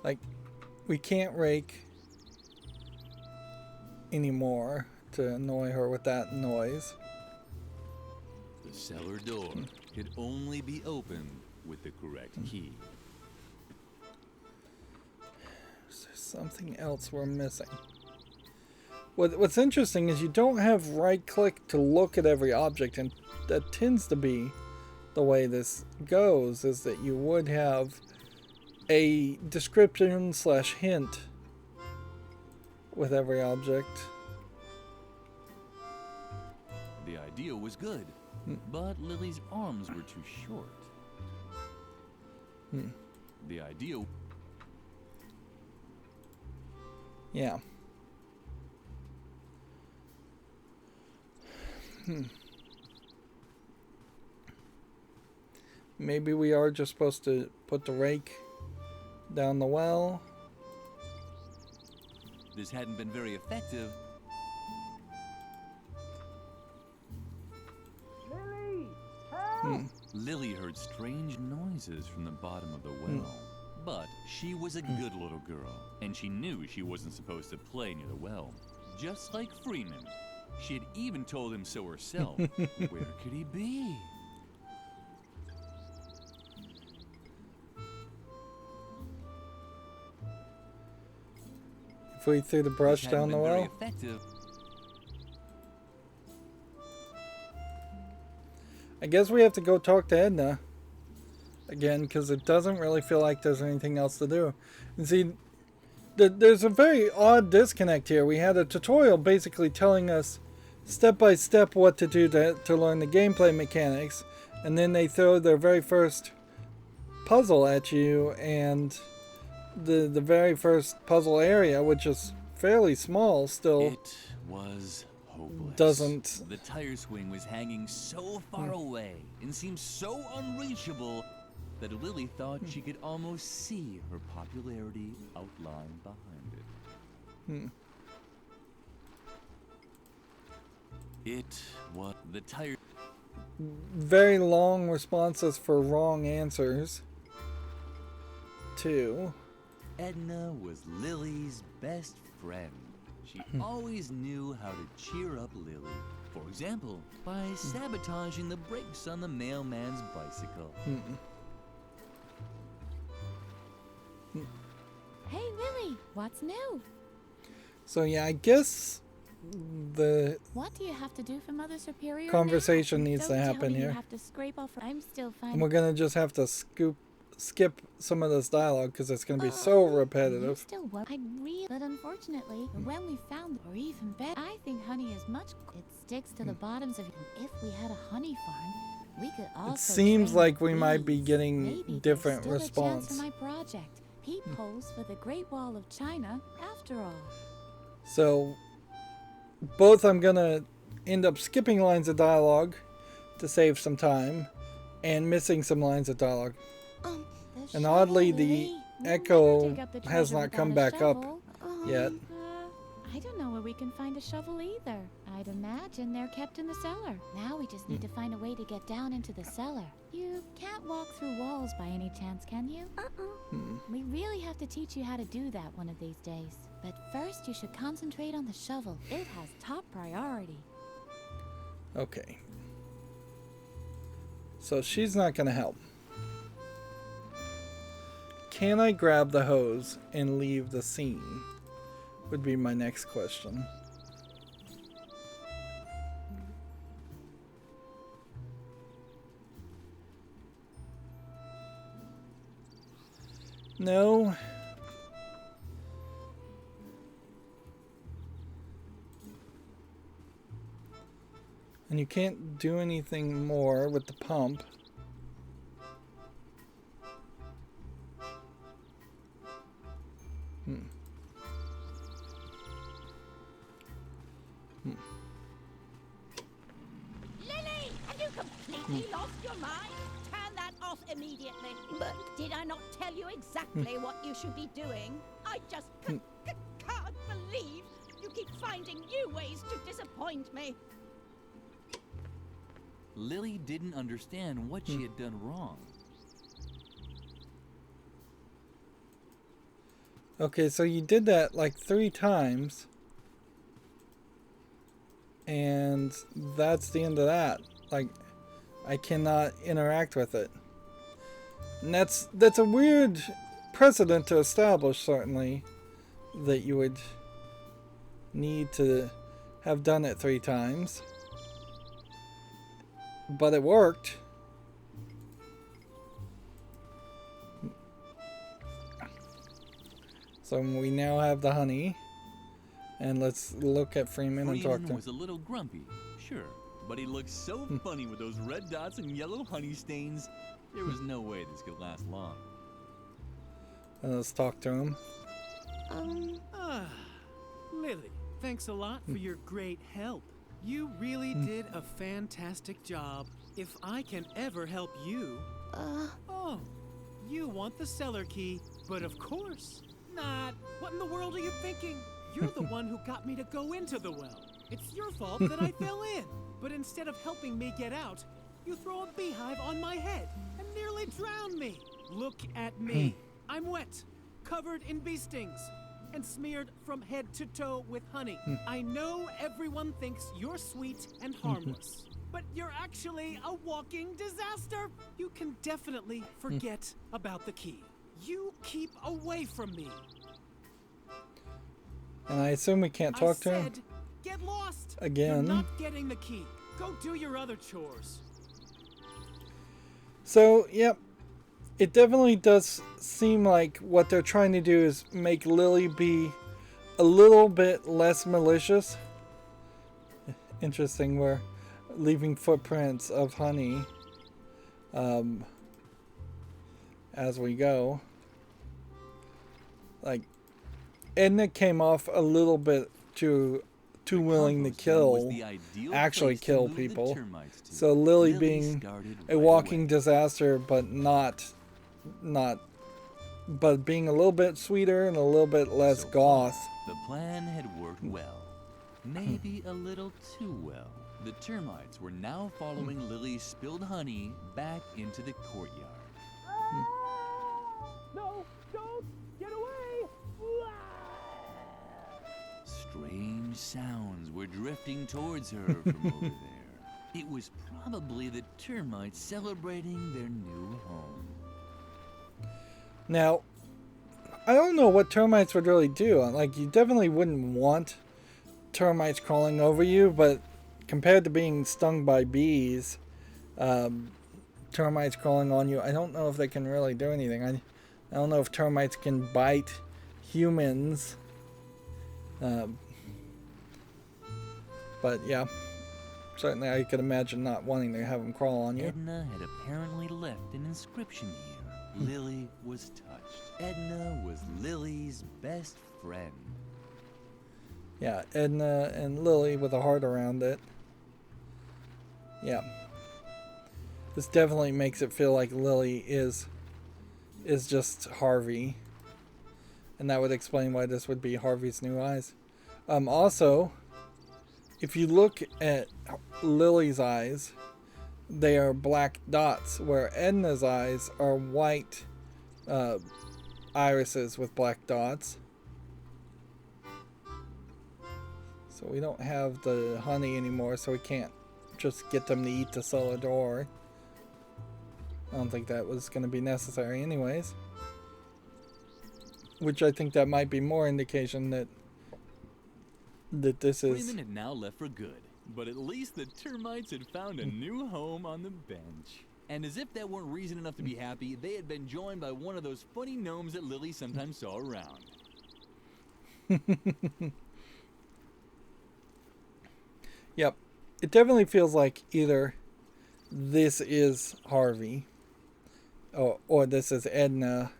Like, we can't rake anymore to annoy her with that noise. The cellar door could only be opened with the correct key. Is there something else we're missing? What's interesting is you don't have right click to look at every object, and that tends to be the way this goes, is that you would have a description / hint with every object. The idea was good, but Lilli's arms were too short. The idea... Yeah. Maybe we are just supposed to put the rake down the well. This hadn't been very effective. Lilli! Help! Lilli heard strange noises from the bottom of the well. But she was a good little girl, and she knew she wasn't supposed to play near the well. Just like Freeman. She had even told him so herself. Where could he be? If we threw the brush This down hadn't the been very well. effective. I guess we have to go talk to Edna again, because it doesn't really feel like there's anything else to do. And see, there's a very odd disconnect here. We had a tutorial basically telling us step by step what to do to learn the gameplay mechanics, and then they throw their very first puzzle at you, and the very first puzzle area, which is fairly small still, It was hopeless. doesn't... The tire swing was hanging so far away and seemed so unreachable that Lilli thought she could almost see her popularity outlined behind it. It was the tire... Very long responses for wrong answers, too. Edna was Lilli's best friend. She always knew how to cheer up Lilli. For example, by sabotaging the brakes on the mailman's bicycle. Hey, Lilli, what's new? So yeah, I guess the What do you have to do for Mother Superior conversation now? needs Don't to tell happen me here. You have to scrape off. I'm still And fine. we're gonna just have to skip some of this dialogue because it's gonna be so You repetitive. still work. But unfortunately, when we found, or even better, I think honey is much. It sticks to the bottoms of. If we had a honey farm, we could also. It seems train like we might be bees. getting Maybe different there's still a chance response. for my project. Peepholes for the Great Wall of China. After all. So both I'm gonna end up skipping lines of dialogue to save some time, and missing some lines of dialogue. The And oddly, shovel, the Lilli. We'll echo never dig up the has treasure not come without a back up shovel. yet. I don't know where we can find a shovel either. I'd imagine they're kept in the cellar. Now we just need to find a way to get down into the cellar. You can't walk through walls by any chance, can you? We really have to teach you how to do that one of these days. But first, you should concentrate on the shovel. It has top priority. Okay. So she's not going to help. Can I grab the hose and leave the scene? Would be my next question. No. And you can't do anything more with the pump. Lilli, have you completely lost your mind? Turn that off immediately. But did I not tell you exactly what you should be doing? I just can't believe you keep finding new ways to disappoint me. Lilli didn't understand what she had done wrong. Okay, so you did that like 3 times. And that's the end of that. Like, I cannot interact with it. And that's a weird precedent to establish, certainly, that you would need to have done it 3 times. But it worked. So we now have the honey. And let's look at Freeman and talk to him. Was a little grumpy, sure, but he looked so funny with those red dots and yellow honey stains. There was no way this could last long. And let's talk to him. Lilli, thanks a lot for your great help. You really did a fantastic job. If I can ever help you... Oh, you want the cellar key, but of course not. What in the world are you thinking? You're the one who got me to go into the well. It's your fault that I fell in. But instead of helping me get out, you throw a beehive on my head and nearly drown me. Look at me. I'm wet, covered in bee stings, and smeared from head to toe with honey. I know everyone thinks you're sweet and harmless, but you're actually a walking disaster. You can definitely forget about the key. You keep away from me. And I assume we can't talk to him get lost. again. You're not getting the key. Go do your other chores. So, yep. It definitely does seem like what they're trying to do is make Lilli be a little bit less malicious. Interesting, we're leaving footprints of honey as we go. Like, Edna came off a little bit too willing to actually kill people. So Lilli being a walking disaster, but but being a little bit sweeter and a little bit less goth. The plan had worked well. Maybe a little too well. The termites were now following Lilli's spilled honey back into the courtyard. No, don't get away! Strange sounds were drifting towards her from over there. It was probably the termites celebrating their new home. Now, I don't know what termites would really do. Like, you definitely wouldn't want termites crawling over you, but compared to being stung by bees, termites crawling on you, I don't know if they can really do anything. I don't know if termites can bite humans. But yeah, certainly I could imagine not wanting to have them crawl on you. Edna had apparently left an inscription here. Lilli was touched. Edna was Lilli's best friend. Yeah, Edna and Lilli with a heart around it. Yeah. This definitely makes it feel like Lilli is just Harvey. And that would explain why this would be Harvey's new eyes. Also, if you look at Lilli's eyes, they are black dots, where Edna's eyes are white irises with black dots. So we don't have the honey anymore, so we can't just get them to eat the cellar door. I don't think that was going to be necessary anyways. Which I think that might be more indication that this is... Freeman had now left for good, but at least the termites had found a new home on the bench. And as if that weren't reason enough to be happy, they had been joined by one of those funny gnomes that Lilli sometimes saw around. Yep. It definitely feels like either this is Harvey or this is Edna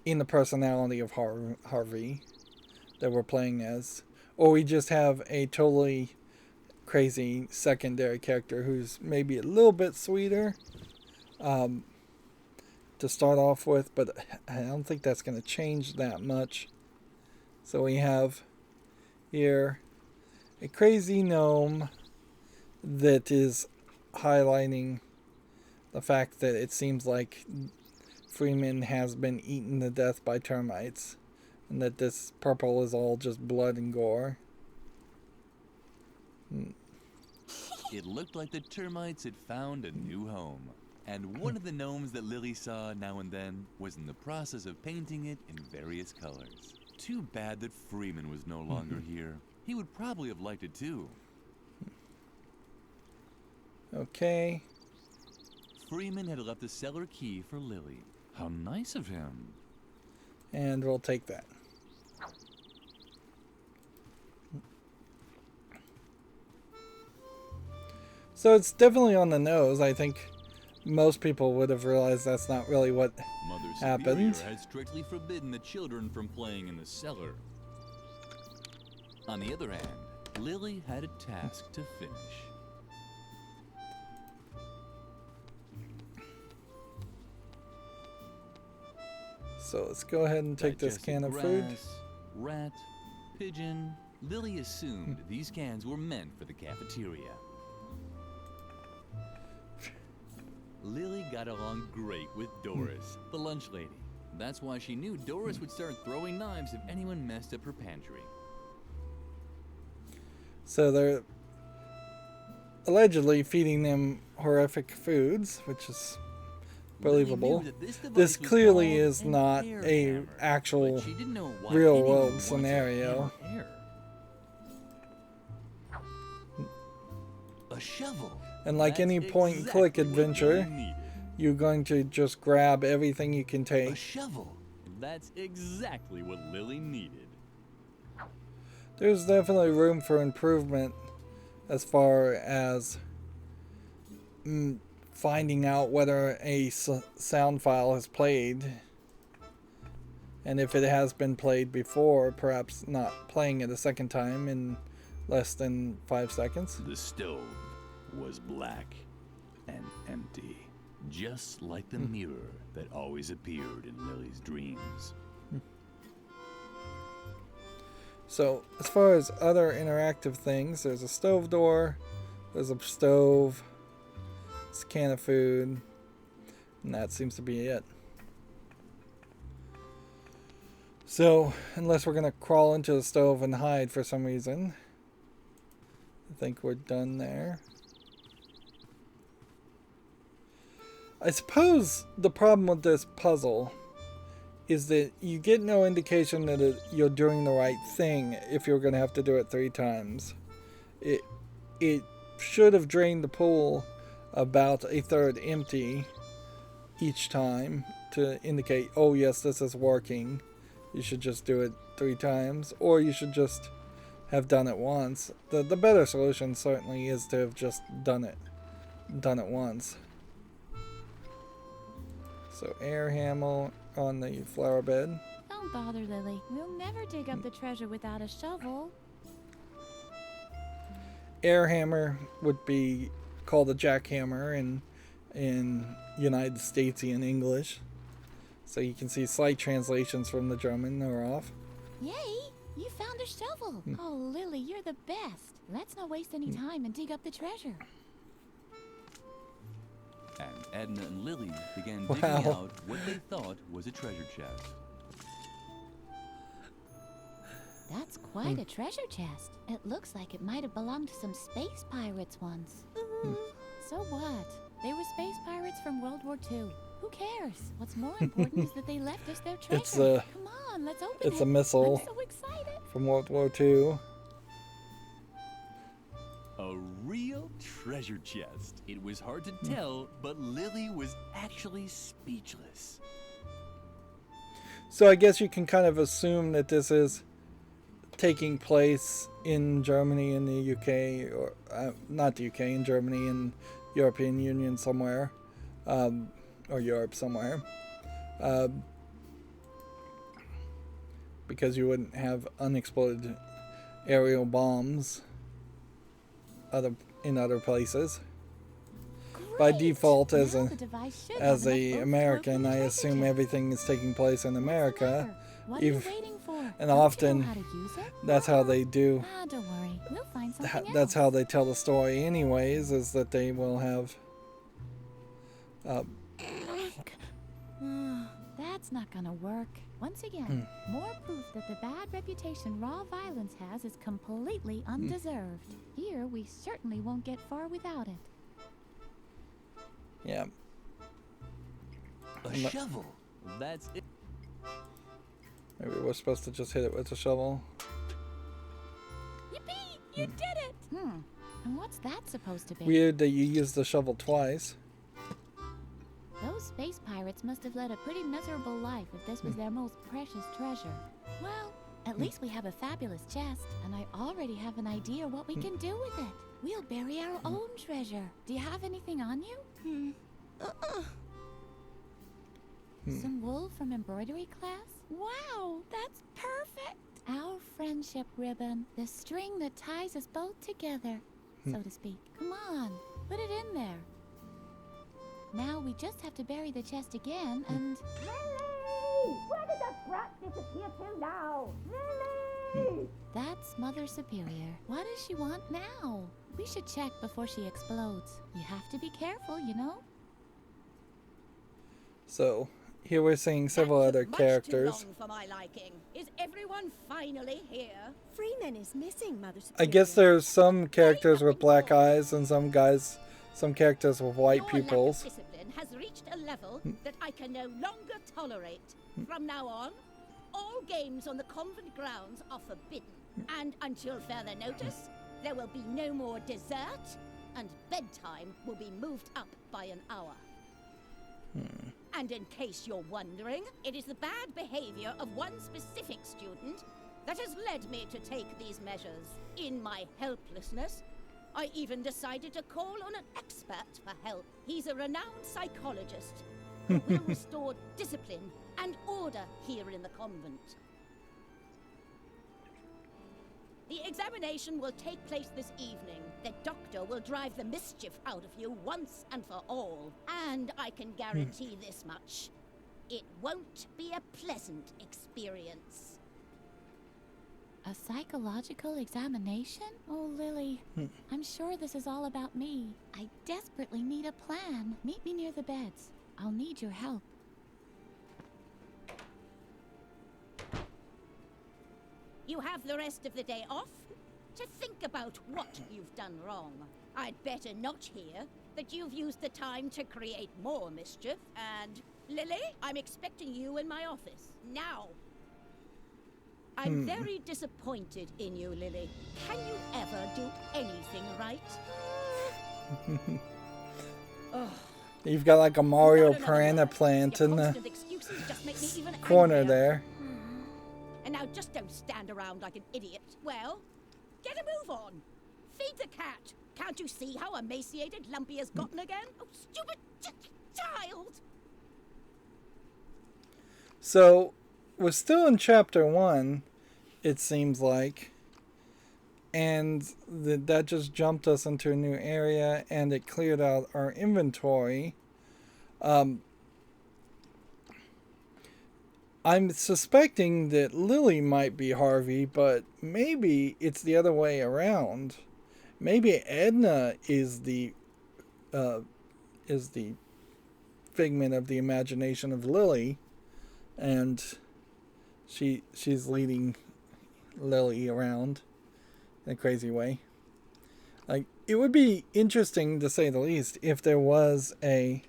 in the personality of Harvey that we're playing as. Or we just have a totally crazy secondary character who's maybe a little bit sweeter to start off with, but I don't think that's going to change that much. So we have here a crazy gnome that is highlighting the fact that it seems like Freeman has been eaten to death by termites, and that this purple is all just blood and gore. It looked like the termites had found a new home, and one of the gnomes that Lilli saw now and then was in the process of painting it in various colors. Too bad that Freeman was no longer here. He would probably have liked it too. Okay. Freeman had left the cellar key for Lilli. How nice of him. And we'll take that. So it's definitely on the nose. I think most people would have realized that's not really what Mother happened. Superior had strictly forbidden the children from playing in the cellar. On the other hand, Lilli had a task to finish. So let's go ahead and take this Digested can of grass, food. Rat, pigeon. Lilli assumed these cans were meant for the cafeteria. Lilli got along great with Doris, the lunch lady. That's why she knew Doris would start throwing knives if anyone messed up her pantry. So they're allegedly feeding them horrific foods, which is believable. Lilli knew that this device This was clearly called is an not air a hammer, actual but she didn't know why real anyone world would want to scenario. hammer air. A shovel. And like That's any point and click exactly what adventure, Lilli needed. you're going to just grab everything you can A take. shovel. That's exactly what Lilli needed. There's definitely room for improvement as far as finding out whether a sound file has played, and if it has been played before, perhaps not playing it a second time in less than 5 seconds. The stove was black and empty, just like the mirror that always appeared in Lilli's dreams. So, as far as other interactive things, there's a stove door, there's a stove, it's a can of food, and that seems to be it. So, unless we're going to crawl into the stove and hide for some reason, I think we're done there. I suppose the problem with this puzzle is that you get no indication that you're doing the right thing if you're going to have to do it 3 times. It should have drained the pool about 1/3 empty each time to indicate, oh yes, this is working. You should just do it 3 times, or you should just have done it once. The better solution certainly is to have just done it once. So air hammer on the flower bed. Don't bother, Lilli. We'll never dig up the treasure without a shovel. Air hammer would be called a jackhammer in United Statesian English. So you can see slight translations from the German are off. Yay! You found a shovel! Oh, Lilli, you're the best. Let's not waste any time and dig up the treasure. And Edna and Lilli began digging out what they thought was a treasure chest. That's quite a treasure chest. It looks like it might have belonged to some space pirates once. So what? They were space pirates from World War II. Who cares? What's more important is that they left us their treasure. It's a Come on, let's open it. it's a missile I'm so excited. from World War II. A real treasure chest. It was hard to tell, but Lilli was actually speechless. So I guess you can kind of assume that this is taking place in Germany, in the UK, or not the UK, in Germany, in European Union somewhere, or Europe somewhere, because you wouldn't have unexploded aerial bombs in other places. By default, as Now a the device should have enough boats to American, open the I treasure assume chest. everything is taking place in America. What are you If- waiting for? and Don't you often know how to use it? That's how they do. Ah, don't worry. We'll find something else. That's how they tell the story, anyways. Is that they will have. That's not gonna work. Once again, more proof that the bad reputation raw violence has is completely undeserved. Here, we certainly won't get far without it. Yeah. A shovel. That's it. Maybe we're supposed to just hit it with a shovel. Yippee! You did it! And what's that supposed to be? Weird that you use the shovel twice. Those space pirates must have led a pretty miserable life if this was their most precious treasure. Well, at least we have a fabulous chest, and I already have an idea what we can do with it. We'll bury our own treasure. Do you have anything on you? Some wool from embroidery class? Wow, that's perfect! Our friendship ribbon, the string that ties us both together, so to speak. Come on, put it in there. Now we just have to bury the chest again and... Lilli! Where did that brat disappear to now? Lilli! That's Mother Superior. What does she want now? We should check before she explodes. You have to be careful, you know? So, here we're seeing several That other took much characters. Too long for my liking. Is everyone finally here? Freeman is missing, Mother Superior. I guess there's some characters with black eyes and some characters with white Your pupils. lack of discipline has reached a level that I can no longer tolerate. From now on, all games on the convent grounds are forbidden. And until further notice, there will be no more dessert, and bedtime will be moved up by an hour. And in case you're wondering, it is the bad behavior of one specific student that has led me to take these measures. In my helplessness, I even decided to call on an expert for help. He's a renowned psychologist who will restore discipline and order here in the convent. The examination will take place this evening. The doctor will drive the mischief out of you once and for all. And I can guarantee this much. It won't be a pleasant experience. A psychological examination? Oh, Lilli, I'm sure this is all about me. I desperately need a plan. Meet me near the beds. I'll need your help. You have the rest of the day off to think about what you've done wrong. I'd better not hear that you've used the time to create more mischief, and... Lilli, I'm expecting you in my office, now. I'm very disappointed in you, Lilli. Can you ever do anything right? You've got like a Mario Not another piranha word. plant Your in the constant excuses just make me even corner angrier. there. And now just don't stand around like an idiot. Well, get a move on. Feed the cat. Can't you see how emaciated Lumpy has gotten again? Oh, stupid child! So, we're still in chapter 1, it seems like. And that just jumped us into a new area, and it cleared out our inventory. I'm suspecting that Lilli might be Harvey, but maybe it's the other way around. Maybe Edna is the figment of the imagination of Lilli, and she's leading Lilli around in a crazy way. Like, it would be interesting, to say the least, if there was a,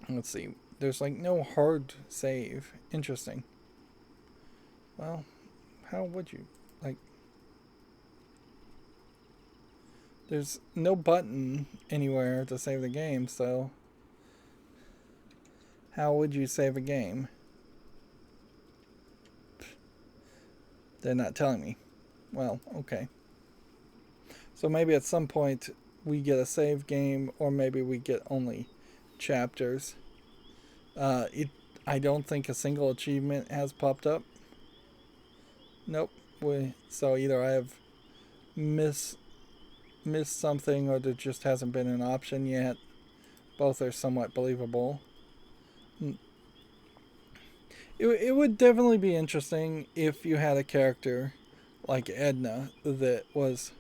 let's see, there's like no hard save. Interesting. Well, how would you, like, there's no button anywhere to save the game, so how would you save a game? They're not telling me. Well, okay. So maybe at some point we get a save game, or maybe we get only chapters. I don't think a single achievement has popped up. Nope. So either I have missed something, or there just hasn't been an option yet. Both are somewhat believable. It would definitely be interesting if you had a character like Edna that was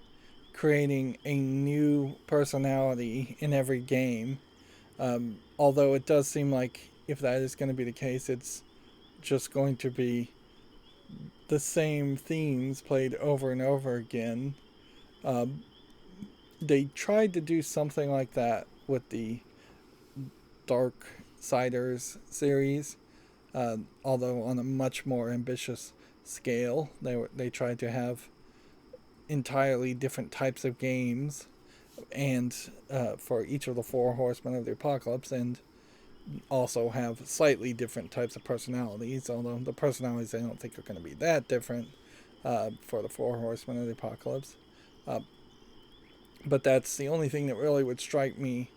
creating a new personality in every game. Although it does seem like if that is going to be the case, it's just going to be the same themes played over and over again. They tried to do something like that with the Dark Siders series, although on a much more ambitious scale. They tried to have entirely different types of games, and for each of the 4 horsemen of the apocalypse, and also have slightly different types of personalities, although the personalities I don't think are going to be that different for the 4 horsemen of the apocalypse. But that's the only thing that really would strike me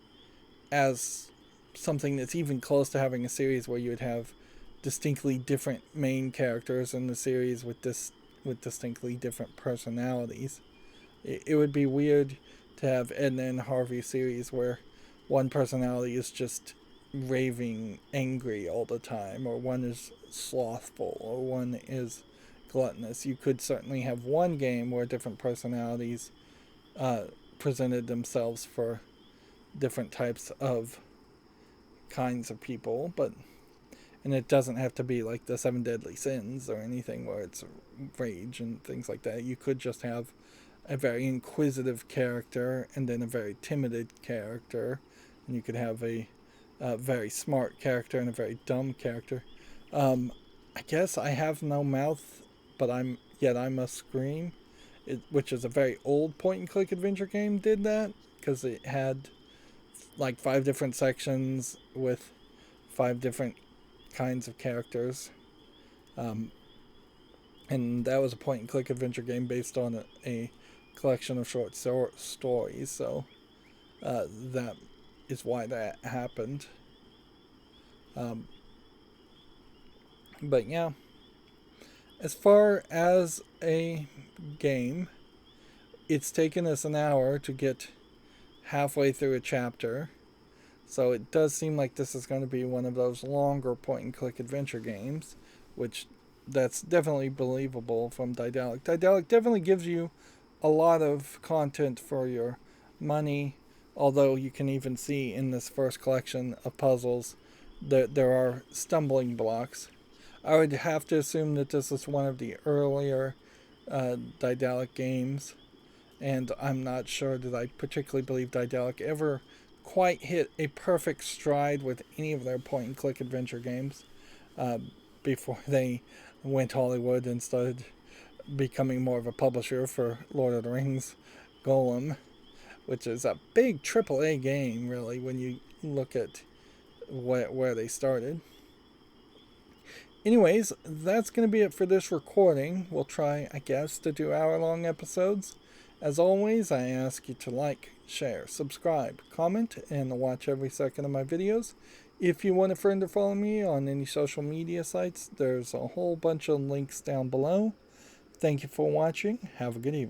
as something that's even close to having a series where you would have distinctly different main characters in the series with distinctly different personalities. It would be weird to have Edna and Harvey series where one personality is just raving angry all the time, or one is slothful, or one is gluttonous. You could certainly have one game where different personalities presented themselves for different types of kinds of people, and it doesn't have to be like the 7 deadly sins or anything where it's rage and things like that. You could just have a very inquisitive character, and then a very timid character, and you could have a very smart character and a very dumb character. I guess I Have No Mouth, but I Must Scream, which is a very old point-and-click adventure game, did that, because it had like 5 different sections with 5 different kinds of characters. And that was a point-and-click adventure game based on a collection of short stories, so that is why that happened. But yeah, as far as a game, it's taken us an hour to get halfway through a chapter, so it does seem like this is going to be one of those longer point-and-click adventure games, which that's definitely believable from Daedalic. Daedalic definitely gives you a lot of content for your money, although you can even see in this first collection of puzzles that there are stumbling blocks. I would have to assume that this is one of the earlier Daedalic games, and I'm not sure that I particularly believe Daedalic ever quite hit a perfect stride with any of their point-and-click adventure games before they went Hollywood and started becoming more of a publisher for Lord of the Rings Golem, which is a big AAA game, really, when you look at where they started. Anyways, that's going to be it for this recording. We'll try, I guess, to do hour-long episodes. As always, I ask you to like, share, subscribe, comment, and watch every second of my videos. If you want a friend to follow me on any social media sites, there's a whole bunch of links down below. Thank you for watching. Have a good evening.